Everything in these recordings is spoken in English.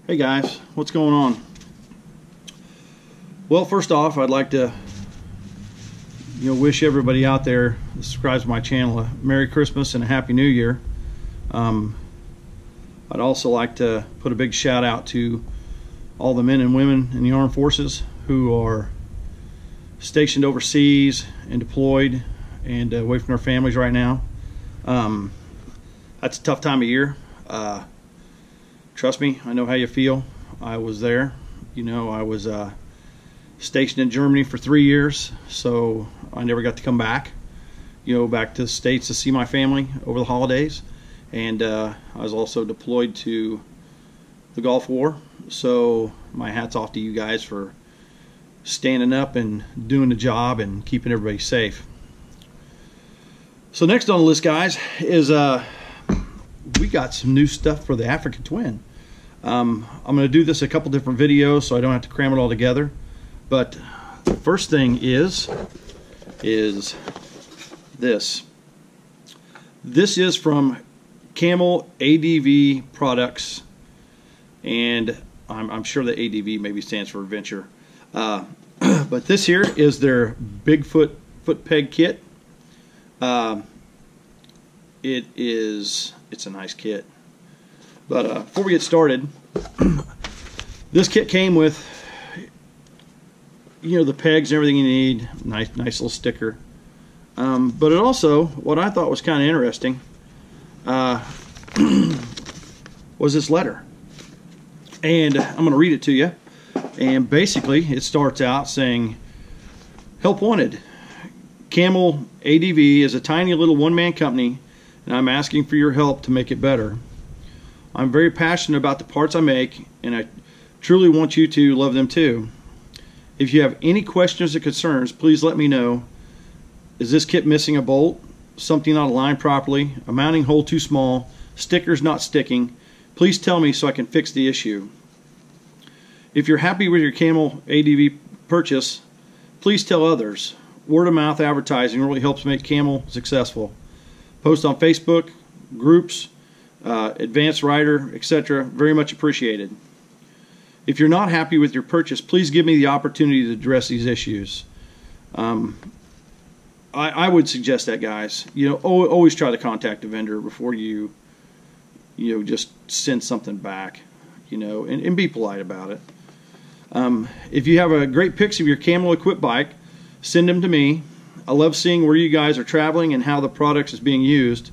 Hey guys, what's going on? Well, first off, I'd like to wish everybody out there that subscribes to my channel a Merry Christmas and a Happy New Year. I'd also like to put a big shout out to all the men and women in the armed forces who are stationed overseas and deployed and away from their families right now. That's a tough time of year. Trust me, I know how you feel. I was there. I was stationed in Germany for 3 years, so I never got to come back, back to the States to see my family over the holidays. And I was also deployed to the Gulf War, so my hat's off to you guys for standing up and doing the job and keeping everybody safe. So next on the list, guys, is we got some new stuff for the African Twin. I'm going to do this a couple different videos so I don't have to cram it all together. But the first thing is this. This is from Camel ADV products, and I'm sure the ADV maybe stands for adventure. But this here is their Bigfoot foot peg kit. It's a nice kit. But before we get started, this kit came with the pegs and everything you need. Nice little sticker. But it also, what I thought was kind of interesting, was this letter. And I'm going to read it to you. And basically, it starts out saying, "Help wanted. Camel ADV is a tiny little one-man company, and I'm asking for your help to make it better. I'm very passionate about the parts I make, and I truly want you to love them too. If you have any questions or concerns, please let me know. Is this kit missing a bolt? Something not aligned properly? A mounting hole too small? Stickers not sticking? Please tell me so I can fix the issue. If you're happy with your Camel ADV purchase, please tell others. Word of mouth advertising really helps make Camel successful. Post on Facebook, groups, advanced writer, etc. Very much appreciated. If you're not happy with your purchase, please give me the opportunity to address these issues." I would suggest that, guys. Always try to contact the vendor before you just send something back, and be polite about it. If you have a great pics of your Camel equipped bike, send them to me. I love seeing where you guys are traveling and how the product is being used.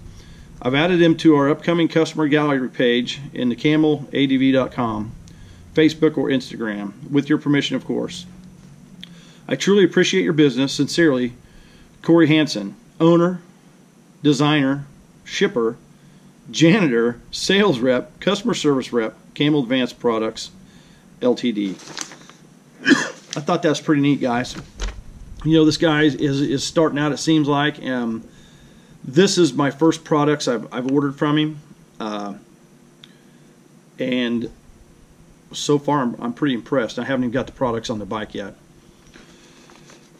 I've added them to our upcoming customer gallery page in the cameladv.com, Facebook or Instagram, with your permission, of course. I truly appreciate your business. Sincerely, Corey Hansen, owner, designer, shipper, janitor, sales rep, customer service rep, Camel Advanced Products, Ltd. I thought that's pretty neat, guys. This guy is starting out, it seems like. This is my first products I've ordered from him. And so far I'm pretty impressed. I haven't even got the products on the bike yet.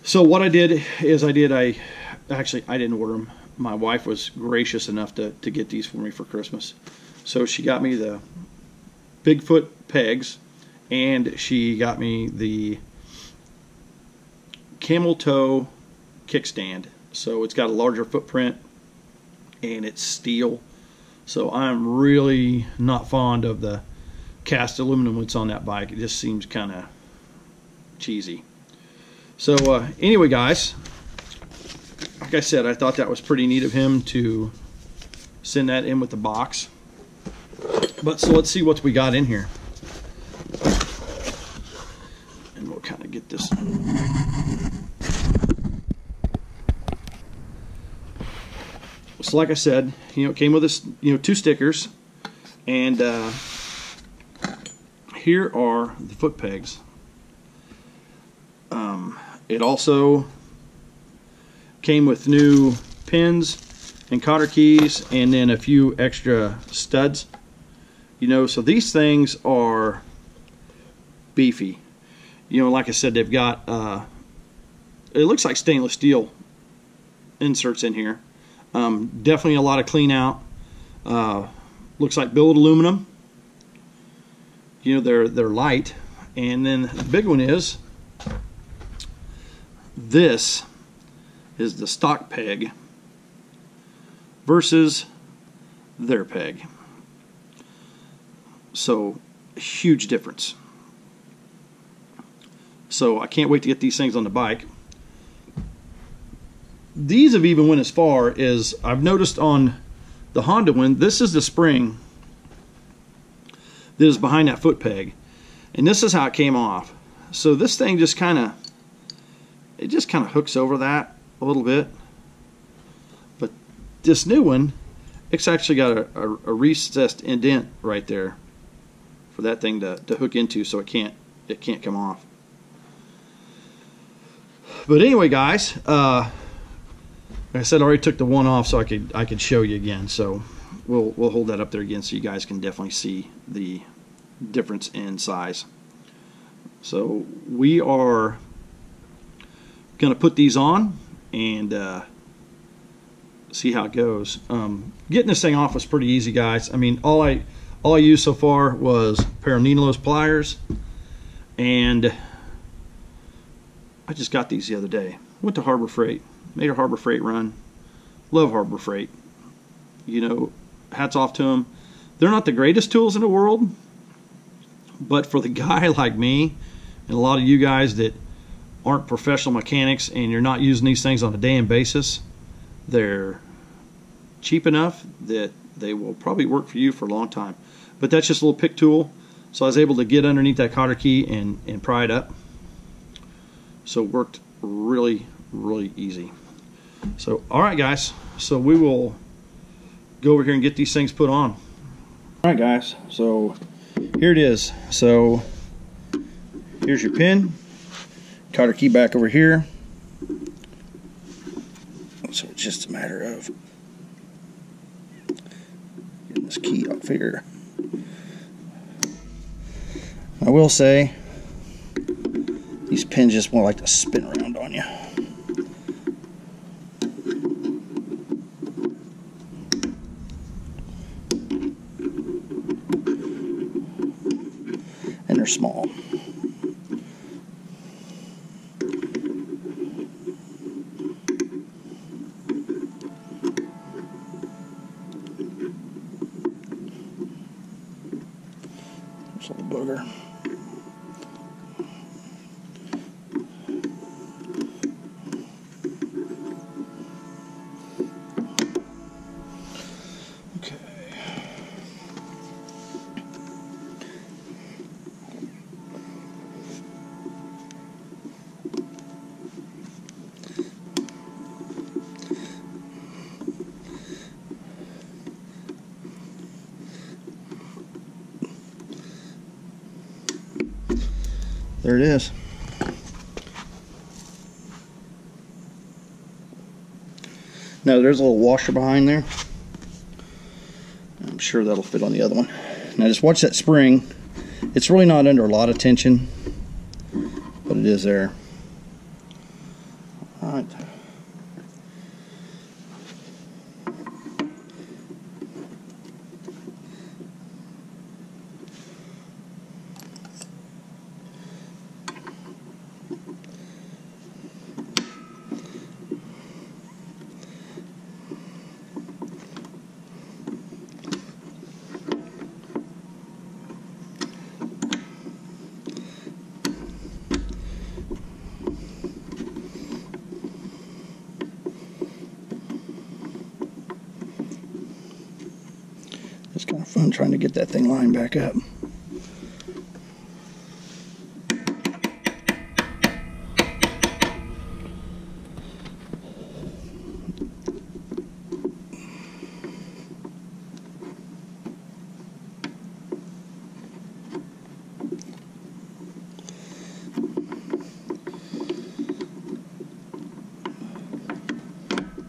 So what I did is I didn't order them. My wife was gracious enough to get these for me for Christmas. So she got me the Bigfoot pegs, and she got me the camel toe kickstand. So it's got a larger footprint and it's steel. So I'm really not fond of the cast aluminum that's on that bike. It just seems kind of cheesy. So anyway, guys, like I said, I thought that was pretty neat of him to send that in with the box. But so let's see what we got in here. And we'll kind of get this. So like I said, it came with this, 2 stickers, and here are the foot pegs. It also came with new pins and cotter keys, and then a few extra studs. So these things are beefy. Like I said, they've got it looks like stainless steel inserts in here. Definitely a lot of clean out. Looks like billet aluminum. you know, they're light. And then the big one is this is the stock peg versus their peg. So huge difference. So I can't wait to get these things on the bike. These have even went as far as I've noticed on the Honda one. This is the spring that is behind that foot peg, and this is how it came off. So this thing just kind of hooks over that a little bit. But this new one, it's actually got a recessed indent right there for that thing to hook into, so it can't come off. But anyway, guys, like I said, I already took the one off so I could show you again. So we'll hold that up there again so you guys can definitely see the difference in size. So we are going to put these on and see how it goes. Getting this thing off was pretty easy, guys. I mean, all I used so far was a pair of Ninos pliers, and I just got these the other day. Went to Harbor Freight, made a Harbor Freight run. Love Harbor Freight. You know, hats off to them. They're not the greatest tools in the world, but for the guy like me and a lot of you guys that aren't professional mechanics and you're not using these things on a day-in basis, they're cheap enough that they will probably work for you for a long time. But that's just a little pick tool. So I was able to get underneath that cotter key and pry it up. So it worked really, really easy. So, all right, guys. So we will go over here and get these things put on. All right, guys. So here it is. So here's your pin. Cotter key back over here. So it's just a matter of getting this key off here. I will say, these pins just want like to spin around on you. And they're small. There's a little booger. There it is. Now there's a little washer behind there. I'm sure that'll fit on the other one. Now just watch that spring. It's really not under a lot of tension, but it is there. All right. It's kind of fun trying to get that thing lined back up.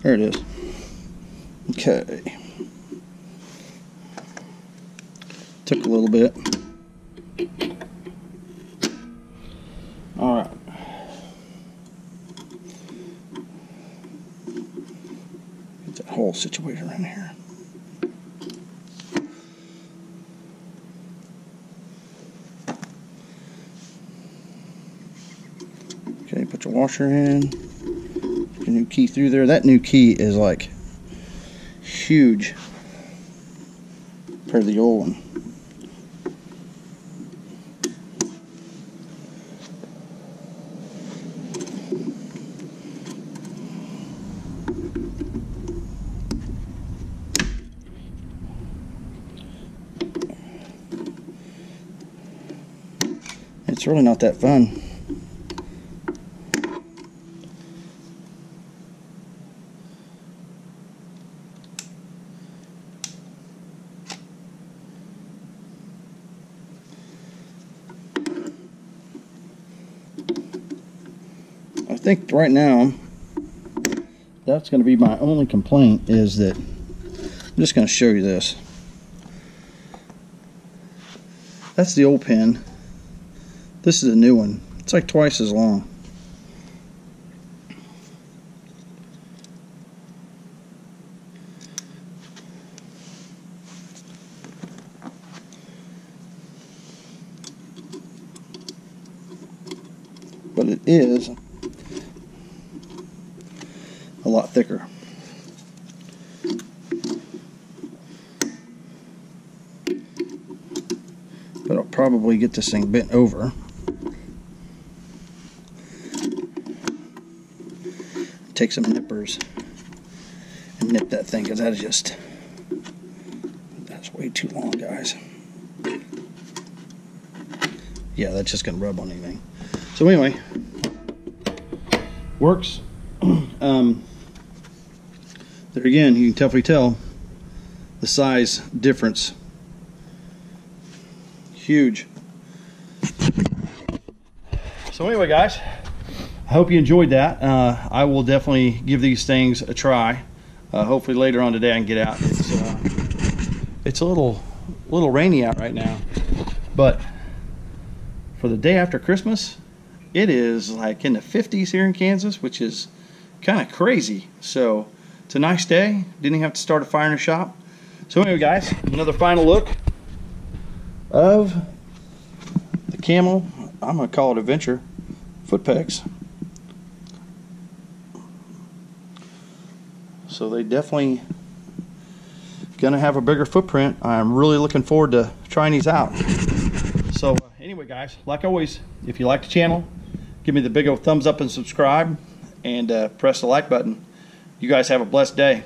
There it is. Okay. Took a little bit. All right. Get that hole situated around here. Put your washer in. Put your new key through there. That new key is like huge compared to the old one. It's really not that fun. I think right now that's going to be my only complaint, is that I'm just going to show you this. That's the old pin. This is a new one. It's like twice as long. But it is a lot thicker. But I'll probably get this thing bent over. Take some nippers and nip that thing, because that's way too long, guys. Yeah, that's just gonna rub on anything. So anyway, works. There again, you can definitely tell the size difference. Huge. So anyway, guys, I hope you enjoyed that. I will definitely give these things a try. Hopefully later on today I can get out. It's a little rainy out right now, but for the day after Christmas, it is like in the 50s here in Kansas, which is kind of crazy. So it's a nice day. Didn't even have to start a fire in the shop. So anyway, guys, another final look of the Camel, I'm going to call it Adventure, foot pegs. So they definitely gonna have a bigger footprint. I'm really looking forward to trying these out. So anyway, guys, like always, if you like the channel, give me the big old thumbs up and subscribe, and press the like button. You guys have a blessed day.